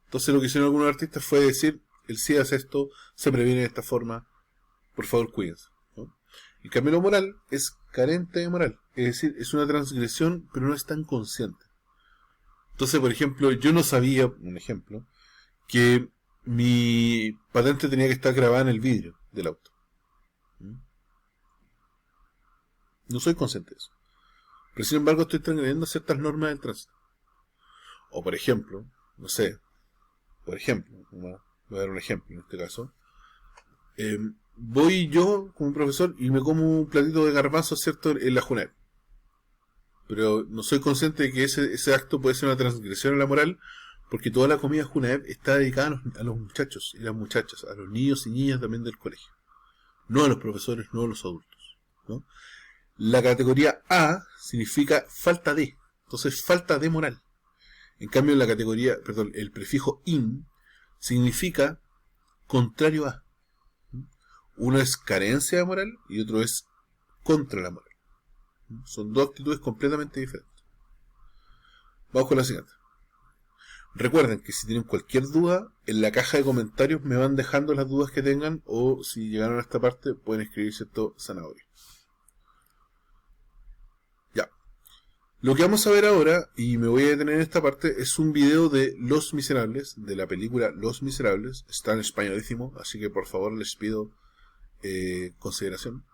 Entonces lo que hicieron algunos artistas fue decir, el SIDA es esto, se previene de esta forma, por favor cuídense, ¿no? En cambio lo moral es carente de moral, es decir, es una transgresión, pero no es tan consciente. Entonces, por ejemplo, yo no sabía, un ejemplo, que mi patente tenía que estar grabada en el vidrio del auto. No soy consciente de eso. Pero sin embargo estoy transgrediendo ciertas normas del tránsito. O por ejemplo, no sé, voy a dar un ejemplo en este caso. Voy yo como profesor y me como un platito de garbanzos, ¿cierto?, en la JUNEP. Pero no soy consciente de que ese acto puede ser una transgresión a la moral, porque toda la comida JUNEP está dedicada a los muchachos y las muchachas, a los niños y niñas también del colegio. No a los profesores, no a los adultos, ¿no? La categoría A significa falta de, entonces falta de moral. En cambio el prefijo in significa contrario a. Uno es carencia de moral y otro es contra la moral. Son dos actitudes completamente diferentes. Vamos con la siguiente. Recuerden que si tienen cualquier duda, en la caja de comentarios me van dejando las dudas que tengan, o si llegaron a esta parte pueden escribir, ¿cierto?, zanahoria. Ya. Lo que vamos a ver ahora, y me voy a detener en esta parte, es un video de Los Miserables, de la película Los Miserables. Está en españolísimo, así que por favor les pido consideración.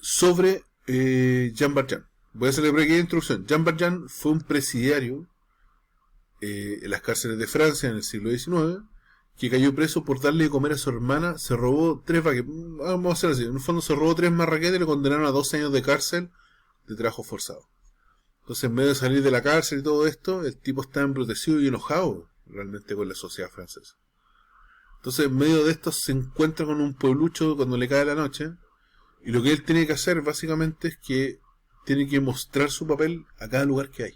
Sobre Jean Valjean. Voy a hacerle breve introducción. Jean Valjean fue un presidiario en las cárceles de Francia en el siglo XIX, que cayó preso por darle de comer a su hermana, se robó 3 raquetes. Vamos a hacer así, en el fondo se robó 3 más raquetes y le condenaron a 12 años de cárcel de trabajo forzado. Entonces, en vez de salir de la cárcel y todo esto, el tipo está embrutecido y enojado realmente con la sociedad francesa. Entonces, en medio de esto se encuentra con un pueblucho cuando le cae la noche, y lo que él tiene que hacer básicamente es que tiene que mostrar su papel a cada lugar que hay.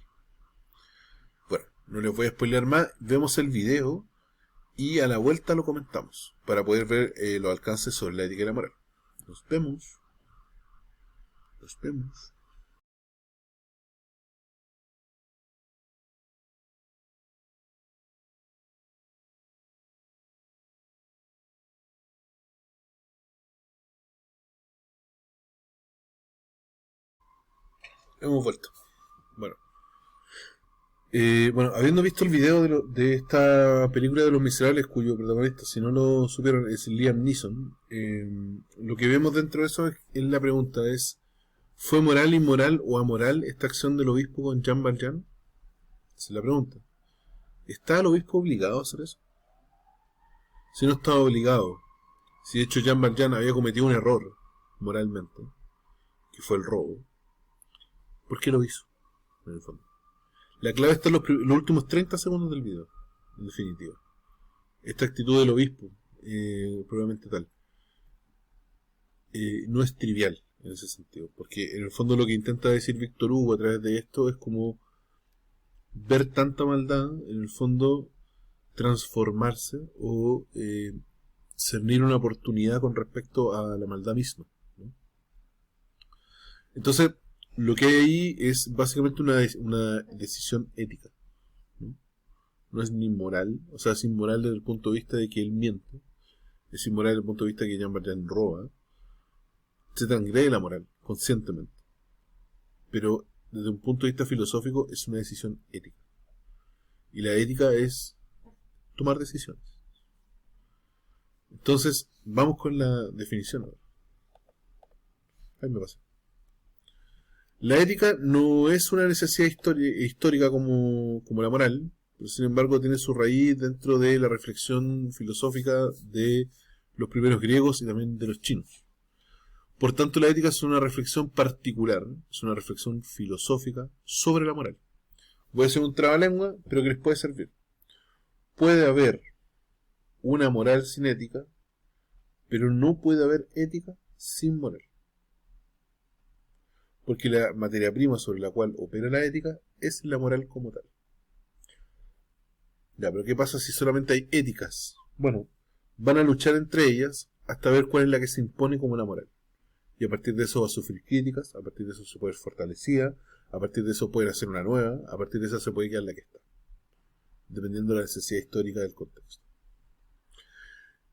Bueno, no les voy a spoilear más, vemos el video y a la vuelta lo comentamos para poder ver los alcances sobre la ética y la moral. Nos vemos. Nos vemos. Hemos vuelto. Bueno. Bueno, habiendo visto el video de esta película de Los Miserables, cuyo protagonista, si no lo supieron, es Liam Neeson, lo que vemos dentro de eso es la pregunta es: ¿fue moral, inmoral o amoral esta acción del obispo con Jean Valjean? Esa es la pregunta. ¿Está el obispo obligado a hacer eso? Si no estaba obligado, si de hecho Jean Valjean había cometido un error moralmente, que fue el robo, ¿por qué lo hizo? En el fondo. La clave está en los últimos 30 segundos del video, en definitiva. Esta actitud del obispo, probablemente tal, no es trivial en ese sentido, porque en el fondo lo que intenta decir Víctor Hugo a través de esto es como ver tanta maldad, en el fondo transformarse o cernir una oportunidad con respecto a la maldad misma, ¿no? Entonces, lo que hay ahí es básicamente una decisión ética, ¿no? No es ni moral, o sea, es inmoral desde el punto de vista de que él miente, es inmoral desde el punto de vista de que Jean Valjean roba, se transgrede la moral, conscientemente. Pero desde un punto de vista filosófico es una decisión ética. Y la ética es tomar decisiones. Entonces, vamos con la definición ahora. Ahí me pasa. La ética no es una necesidad histórica como la moral, pero sin embargo tiene su raíz dentro de la reflexión filosófica de los primeros griegos y también de los chinos. Por tanto, la ética es una reflexión particular, es una reflexión filosófica sobre la moral. Voy a hacer un trabalengua, pero que les puede servir. Puede haber una moral sin ética, pero no puede haber ética sin moral. Porque la materia prima sobre la cual opera la ética es la moral como tal. Ya, pero ¿qué pasa si solamente hay éticas? Bueno, van a luchar entre ellas hasta ver cuál es la que se impone como la moral. Y a partir de eso va a sufrir críticas, a partir de eso se puede ver fortalecida, a partir de eso pueden hacer una nueva, a partir de eso se puede quedar la que está. Dependiendo de la necesidad histórica del contexto.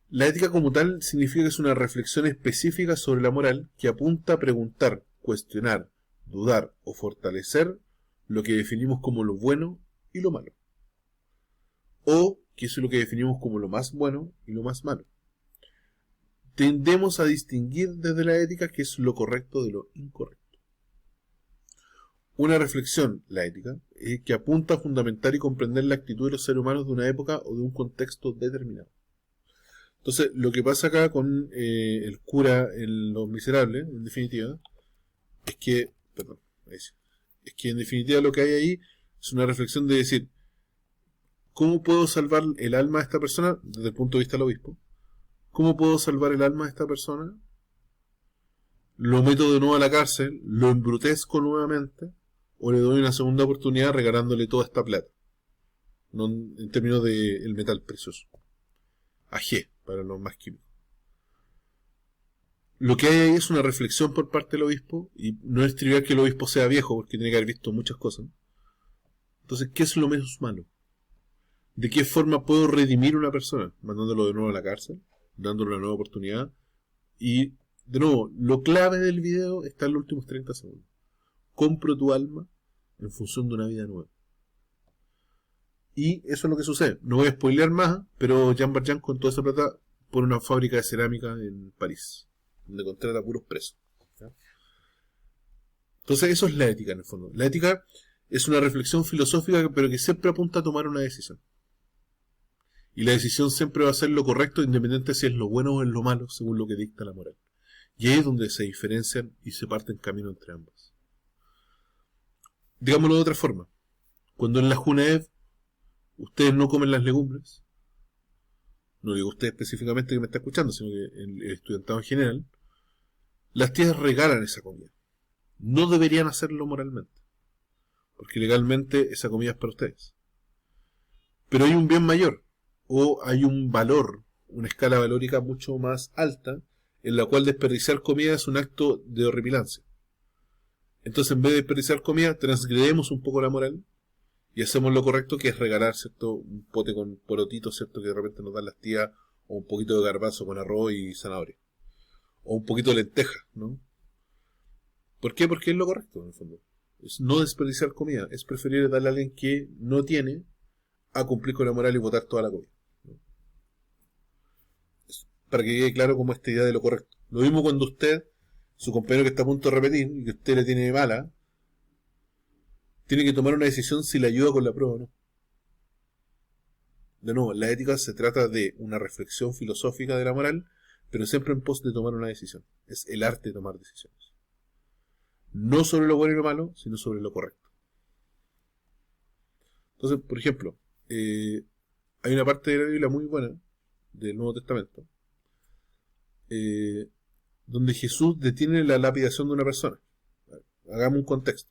La ética como tal significa que es una reflexión específica sobre la moral que apunta a preguntar, cuestionar, dudar o fortalecer lo que definimos como lo bueno y lo malo. O que eso es lo que definimos como lo más bueno y lo más malo. Tendemos a distinguir desde la ética qué es lo correcto de lo incorrecto. Una reflexión, la ética, que apunta a fundamentar y comprender la actitud de los seres humanos de una época o de un contexto determinado. Entonces, lo que pasa acá con el cura en Los Miserables, en definitiva, es que en definitiva lo que hay ahí es una reflexión de decir, ¿cómo puedo salvar el alma de esta persona desde el punto de vista del obispo? ¿Cómo puedo salvar el alma de esta persona? ¿Lo meto de nuevo a la cárcel? ¿Lo embrutezco nuevamente? ¿O le doy una segunda oportunidad regalándole toda esta plata? No en términos del metal precioso. AG, para los más químicos. Lo que hay ahí es una reflexión por parte del obispo, y no es trivial que el obispo sea viejo, porque tiene que haber visto muchas cosas. Entonces, ¿qué es lo menos malo? ¿De qué forma puedo redimir a una persona? ¿Mandándolo de nuevo a la cárcel? ¿Dándole una nueva oportunidad? Y, de nuevo, lo clave del video está en los últimos 30 segundos. Compro tu alma en función de una vida nueva. Y eso es lo que sucede. No voy a spoilear más, pero Jean Valjean con toda esa plata pone una fábrica de cerámica en París, donde contrata puros presos. ¿Ya? Entonces eso es la ética en el fondo. La ética es una reflexión filosófica pero que siempre apunta a tomar una decisión. Y la decisión siempre va a ser lo correcto, independiente si es lo bueno o es lo malo, según lo que dicta la moral. Y ahí es donde se diferencian y se parten camino entre ambas. Digámoslo de otra forma. Cuando en la Junaev ustedes no comen las legumbres, no digo usted específicamente que me está escuchando, sino que el estudiantado en general, las tías regalan esa comida. No deberían hacerlo moralmente, porque legalmente esa comida es para ustedes. Pero hay un bien mayor, o hay un valor, una escala valórica mucho más alta, en la cual desperdiciar comida es un acto de horripilancia. Entonces, en vez de desperdiciar comida, transgredemos un poco la moral y hacemos lo correcto, que es regalar, ¿cierto?, un pote con porotitos, ¿cierto?, que de repente nos dan las tías, o un poquito de garbanzo con arroz y zanahoria, o un poquito de lenteja, ¿no? ¿Por qué? Porque es lo correcto, en el fondo. Es no desperdiciar comida, es preferible darle a alguien que no tiene a cumplir con la moral y botar toda la comida, ¿no? Para que quede claro como esta idea de lo correcto. Lo mismo cuando usted, su compañero que está a punto de repetir y que usted le tiene mala, tiene que tomar una decisión si le ayuda con la prueba o no. De nuevo, la ética se trata de una reflexión filosófica de la moral, pero siempre en pos de tomar una decisión. Es el arte de tomar decisiones. No sobre lo bueno y lo malo, sino sobre lo correcto. Entonces, por ejemplo, hay una parte de la Biblia muy buena, del Nuevo Testamento, donde Jesús detiene la lapidación de una persona. Hagamos un contexto.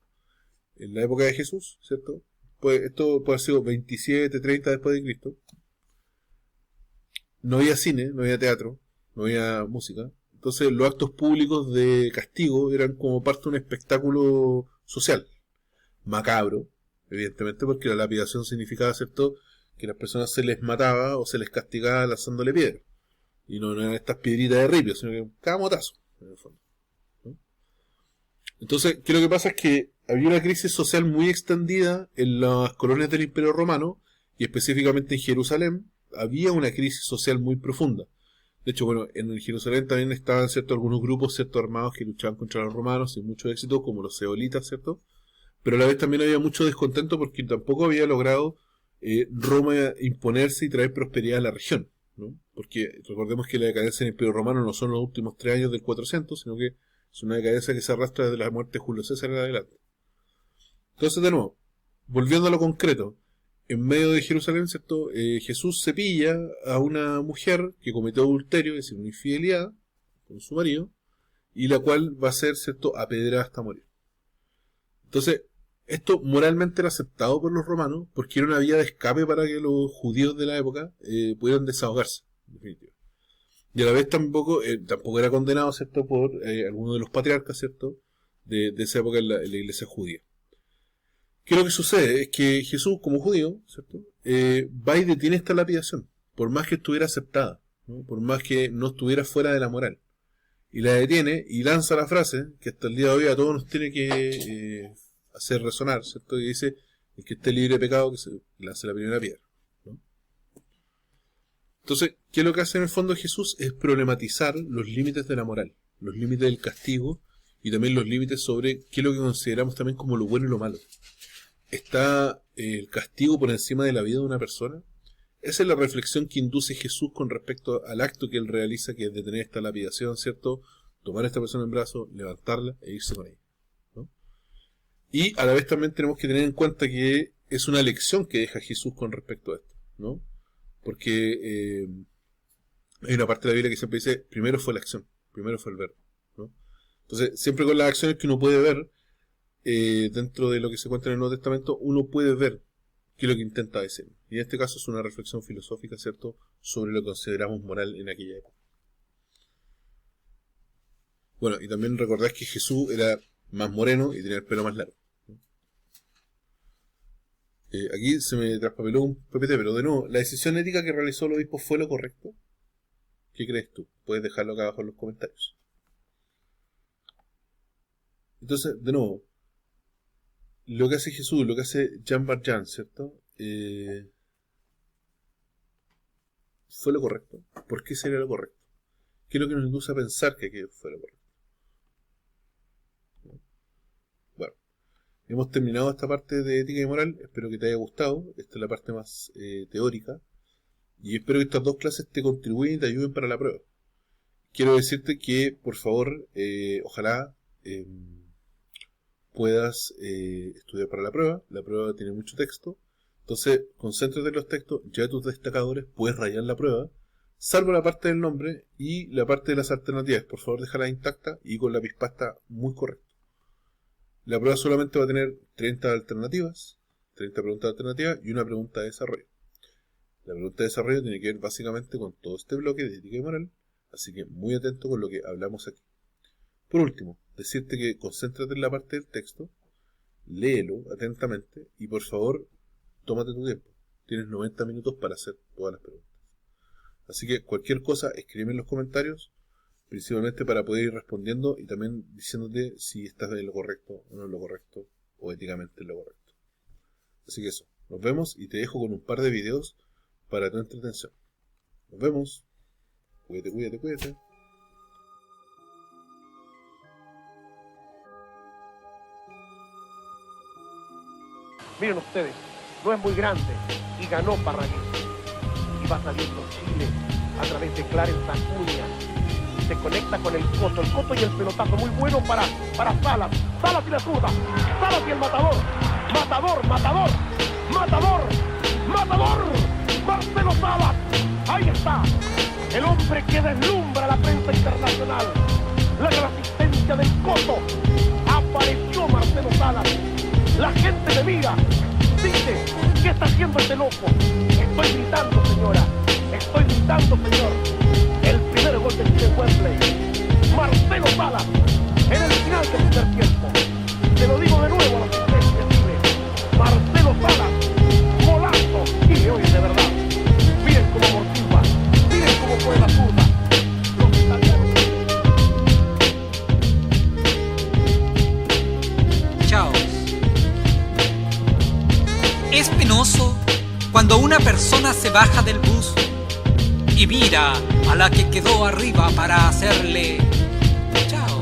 En la época de Jesús, ¿cierto? Pues esto puede haber sido 27, 30 después de Cristo. No había cine, no había teatro, no había música. Entonces los actos públicos de castigo eran como parte de un espectáculo social. Macabro, evidentemente, porque la lapidación significaba, ¿cierto?, que las personas se les mataba o se les castigaba lanzándole piedras. Y no eran estas piedritas de ripio, sino que cada motazo, en el fondo, ¿no? Entonces, ¿qué es lo que pasa? Es que había una crisis social muy extendida en las colonias del Imperio Romano, y específicamente en Jerusalén, había una crisis social muy profunda. De hecho, bueno, en Jerusalén también estaban, ¿cierto?, algunos grupos, ¿cierto?, armados que luchaban contra los romanos sin mucho éxito, como los seolitas, ¿cierto? Pero a la vez también había mucho descontento porque tampoco había logrado Roma imponerse y traer prosperidad a la región, ¿no? Porque recordemos que la decadencia del Imperio Romano no son los últimos 3 años del 400, sino que es una decadencia que se arrastra desde la muerte de Julio César en adelante. Entonces, de nuevo, volviendo a lo concreto, en medio de Jerusalén, ¿cierto?, Jesús se pilla a una mujer que cometió adulterio, es decir, una infidelidad con su marido, y la cual va a ser, ¿cierto?, apedreada hasta morir. Entonces, esto moralmente era aceptado por los romanos porque era una vía de escape para que los judíos de la época pudieran desahogarse, en definitiva. Y a la vez tampoco era condenado, ¿cierto?, por algunos de los patriarcas, ¿cierto?, de esa época en la iglesia judía. ¿Qué es lo que sucede? Es que Jesús, como judío, ¿cierto?, va y detiene esta lapidación, por más que estuviera aceptada, ¿no?, por más que no estuviera fuera de la moral. Y la detiene y lanza la frase que hasta el día de hoy a todos nos tiene que hacer resonar, ¿cierto? Y dice: el que esté libre de pecado, que se lance la primera piedra, ¿no? Entonces, ¿qué es lo que hace en el fondo Jesús? Es problematizar los límites de la moral, los límites del castigo y también los límites sobre qué es lo que consideramos también como lo bueno y lo malo. ¿Está el castigo por encima de la vida de una persona? Esa es la reflexión que induce Jesús con respecto al acto que él realiza, que es detener esta lapidación, ¿cierto?, tomar a esta persona en brazos, levantarla e irse con ella, ¿no? Y a la vez también tenemos que tener en cuenta que es una lección que deja Jesús con respecto a esto, ¿no? Porque hay una parte de la Biblia que siempre dice: primero fue la acción, primero fue el verbo, ¿no? Entonces, siempre con las acciones que uno puede ver, dentro de lo que se cuenta en el Nuevo Testamento, uno puede ver qué es lo que intenta decir. Y en este caso es una reflexión filosófica, ¿cierto?, sobre lo que consideramos moral en aquella época. Bueno, y también recordad que Jesús era más moreno y tenía el pelo más largo, ¿no? Aquí se me traspapeló un PPT, pero de nuevo, ¿la decisión ética que realizó el obispo fue lo correcto? ¿Qué crees tú? Puedes dejarlo acá abajo en los comentarios. Entonces, de nuevo, lo que hace Jesús, lo que hace Jean Valjean, ¿cierto?, fue lo correcto. ¿Por qué sería lo correcto? ¿Qué es lo que nos induce a pensar que aquello fue lo correcto? Bueno, hemos terminado esta parte de ética y moral. Espero que te haya gustado. Esta es la parte más teórica. Y espero que estas dos clases te contribuyan y te ayuden para la prueba. Quiero decirte que, por favor, ojalá puedas estudiar para la prueba. La prueba tiene mucho texto. Entonces, concéntrate en los textos, ya tus destacadores, puedes rayar la prueba, salvo la parte del nombre y la parte de las alternativas. Por favor, déjala intacta y con la pasta muy correcto. La prueba solamente va a tener 30 alternativas, 30 preguntas alternativas y una pregunta de desarrollo. La pregunta de desarrollo tiene que ver básicamente con todo este bloque de ética y moral, así que muy atento con lo que hablamos aquí. Por último, decirte que concéntrate en la parte del texto, léelo atentamente y por favor, tómate tu tiempo. Tienes 90 minutos para hacer todas las preguntas. Así que cualquier cosa, escríbeme en los comentarios, principalmente para poder ir respondiendo y también diciéndote si estás en lo correcto o no en lo correcto, o éticamente en lo correcto. Así que eso, nos vemos y te dejo con un par de videos para tu entretención. Nos vemos. Cuídate. Miren ustedes, no es muy grande y ganó Parragués. Y va saliendo Chile a través de Clarence Acuña. Se conecta con el Coto y el pelotazo muy bueno para Salas. Salas y la zurda. Salas y el matador. Matador. Marcelo Salas. Ahí está. El hombre que deslumbra a la prensa internacional. La gran asistencia del Coto. Apareció Marcelo Salas. La gente me mira. Dice, ¿qué está haciendo este loco? Estoy gritando, señora. Estoy gritando, señor. El primer gol de Chile en Wembley. Marcelo Salas. En el final del primer tiempo. Te lo digo de nuevo a la asistencia, Chile. Marcelo Salas. Golazo. Y hoy de verdad. Miren cómo amortigua. Miren cómo fue la zurda. Los italianos. Chao. Es penoso cuando una persona se baja del bus y mira a la que quedó arriba para hacerle chao.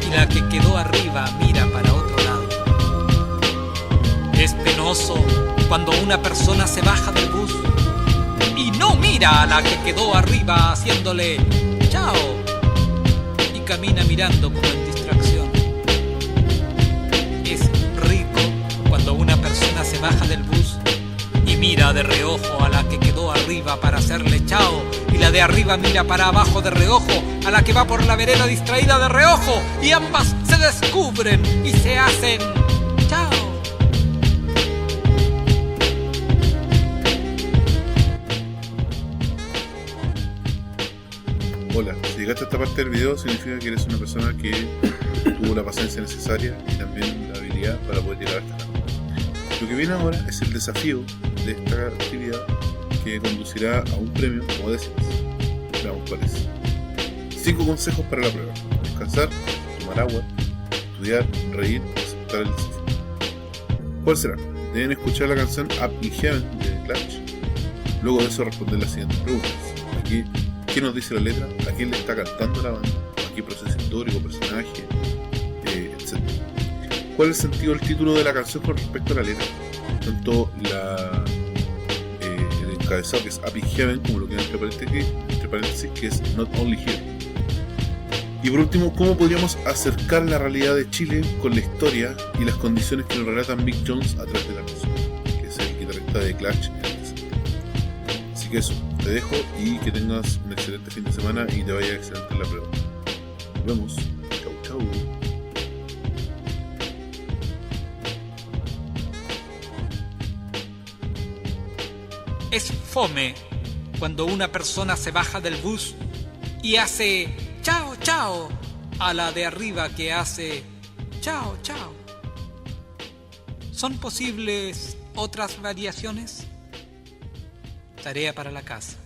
Y la que quedó arriba mira para otro lado. Es penoso cuando una persona se baja del bus y no mira a la que quedó arriba haciéndole chao. Y camina mirando como en distracción. Es rico cuando una persona se baja del bus y mira de reojo a la que quedó arriba para hacerle chao, y la de arriba mira para abajo de reojo a la que va por la vereda distraída de reojo, y ambas se descubren y se hacen chao. Hola, si llegaste a esta parte del video significa que eres una persona que tuvo la paciencia necesaria y también la habilidad para poder llegar hasta acá. Lo que viene ahora es el desafío de esta actividad que conducirá a un premio como décimas. Veamos cuál es. 5 consejos para la prueba: descansar, tomar agua, estudiar, reír, aceptar el desafío. ¿Cuál será? Deben escuchar la canción Up in Heaven de Clash. Luego de eso responder las siguientes preguntas. Aquí, ¿qué nos dice la letra? ¿A quién le está cantando la banda? ¿A qué proceso histórico, personaje? Etc. ¿Cuál es el sentido del título de la canción con respecto a la letra? Tanto el encabezado, que es Up in Heaven, como lo que hay entre paréntesis, que es Not Only Here. Y por último, ¿cómo podríamos acercar la realidad de Chile con la historia y las condiciones que nos relatan Mick Jones a través de la canción, que es el guitarrista de Clash en este sentido? Así que eso, te dejo y que tengas un excelente fin de semana y te vaya excelente en la prueba. Nos vemos. Chau. Es fome cuando una persona se baja del bus y hace chao, chao a la de arriba que hace chao, chao. ¿Son posibles otras variaciones? Tarea para la casa.